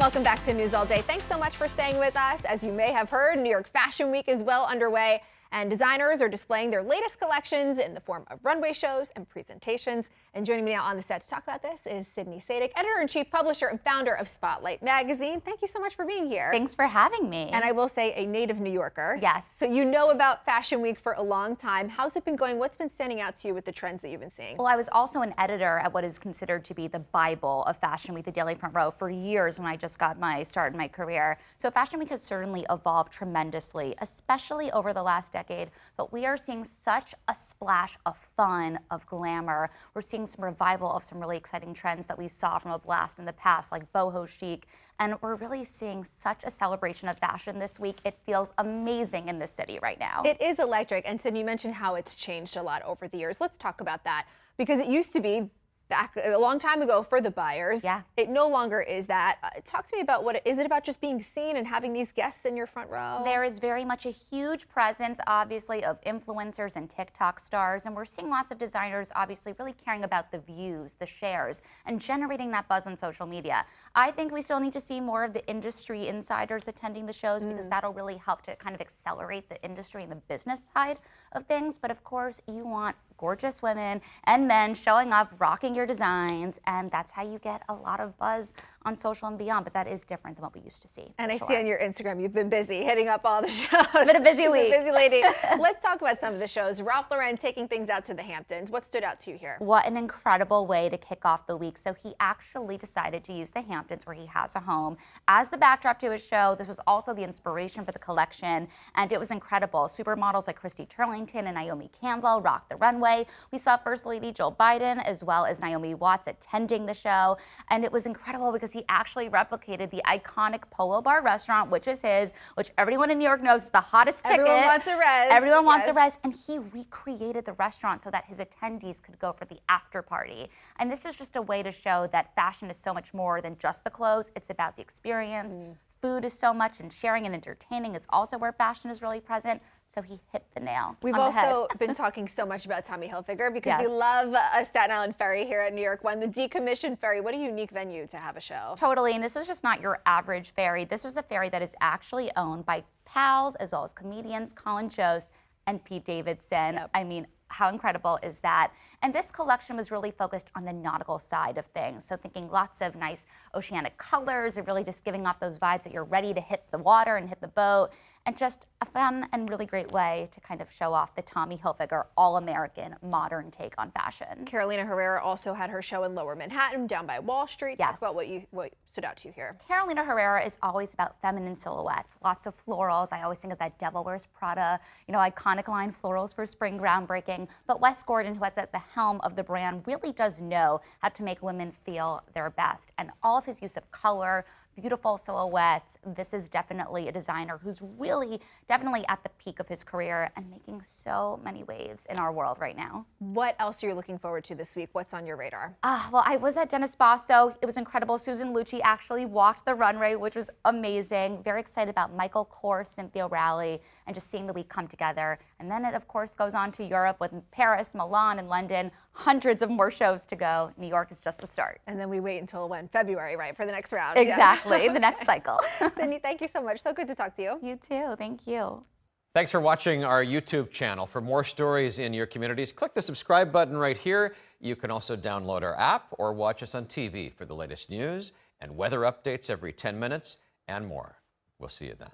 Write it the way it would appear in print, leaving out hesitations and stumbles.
welcome back to News All Day. Thanks so much for staying with us. As you may have heard, New York Fashion Week is well underway, and designers are displaying their latest collections in the form of runway shows and presentations. And joining me now on the set to talk about this is Sadick, editor-in-chief, publisher, and founder of Spotlight Magazine. Thank you so much for being here. Thanks for having me. And I will say, a native New Yorker. Yes. So you know about Fashion Week for a long time. How's it been going? What's been standing out to you with the trends that you've been seeing? Well, I was also an editor at what is considered to be the Bible of Fashion Week, the Daily Front Row, for years when I just got my start in my career. So Fashion Week has certainly evolved tremendously, especially over the last decade. But we are seeing such a splash of fun, of glamour. We're seeing some revival of some really exciting trends that we saw from a blast in the past, like boho chic. And we're really seeing such a celebration of fashion this week. It feels amazing in this city right now. It is electric. And Sid, you mentioned how it's changed a lot over the years. Let's talk about that, because it used to be back a long time ago for the buyers. Yeah. It no longer is that. Talk to me about is it about just being seen and having these guests in your front row? There is very much a huge presence, obviously, of influencers and TikTok stars, and we're seeing lots of designers obviously really caring about the views, the shares, and generating that buzz on social media. I think we still need to see more of the industry insiders attending the shows, because that'll really help to kind of accelerate the industry and the business side of things. But of course, you want gorgeous women and men showing up, rocking your designs, and that's how you get a lot of buzz on social and beyond. But that is different than what we used to see. And I see on your Instagram you've been busy hitting up all the shows. It's been a busy week. Busy lady. Let's talk about some of the shows. Ralph Lauren taking things out to the Hamptons. What stood out to you here? What an incredible way to kick off the week. So he actually decided to use the Hamptons, where he has a home, as the backdrop to his show. This was also the inspiration for the collection, and it was incredible. Supermodels like Christy Turlington and Naomi Campbell rocked the runway. We saw First Lady Jill Biden as well as Naomi Watts attending the show, and it was incredible because he actually replicated the iconic Polo Bar restaurant, which is his, which everyone in New York knows is the hottest ticket. Everyone wants a res. Everyone wants a res, and he recreated the restaurant so that his attendees could go for the after party. And this is just a way to show that fashion is so much more than just the clothes. It's about the experience. Food is so much, and sharing and entertaining is also where fashion is really present. So he hit the nail. We've also been talking so much about Tommy Hilfiger, because we love a Staten Island ferry here at New York One, the decommissioned ferry. What a unique venue to have a show. Totally, and this was just not your average ferry. This was a ferry that is actually owned by pals as well as comedians Colin Jost and Pete Davidson. I mean, how incredible is that? And this collection was really focused on the nautical side of things. So thinking lots of nice oceanic colors and really just giving off those vibes that you're ready to hit the water and hit the boat. And just a fun and really great way to kind of show off the Tommy Hilfiger all-American modern take on fashion. Carolina Herrera also had her show in Lower Manhattan, down by Wall Street. Yes. Talk about what stood out to you here. Carolina Herrera is always about feminine silhouettes, lots of florals. I always think of that Devil Wears Prada, iconic line florals for spring groundbreaking. But Wes Gordon, who is at the helm of the brand, really does know how to make women feel their best. And all of his use of color, beautiful silhouettes. This is definitely a designer who's really definitely at the peak of his career and making so many waves in our world right now. What else are you looking forward to this week? What's on your radar? Well, I was at Dennis Basso. It was incredible. Susan Lucci actually walked the runway, which was amazing. Very excited about Michael Kors, Cynthia Rowley, and just seeing the week come together. And then it, of course, goes on to Europe with Paris, Milan, and London. Hundreds of more shows to go. New York is just the start. And then we wait until when? February, right? For the next round. Exactly. The next cycle. Cindy, thank you so much. So good to talk to you. You too. Thank you. Thanks for watching our YouTube channel. For more stories in your communities, click the subscribe button right here. You can also download our app or watch us on TV for the latest news and weather updates every 10 minutes and more. We'll see you then.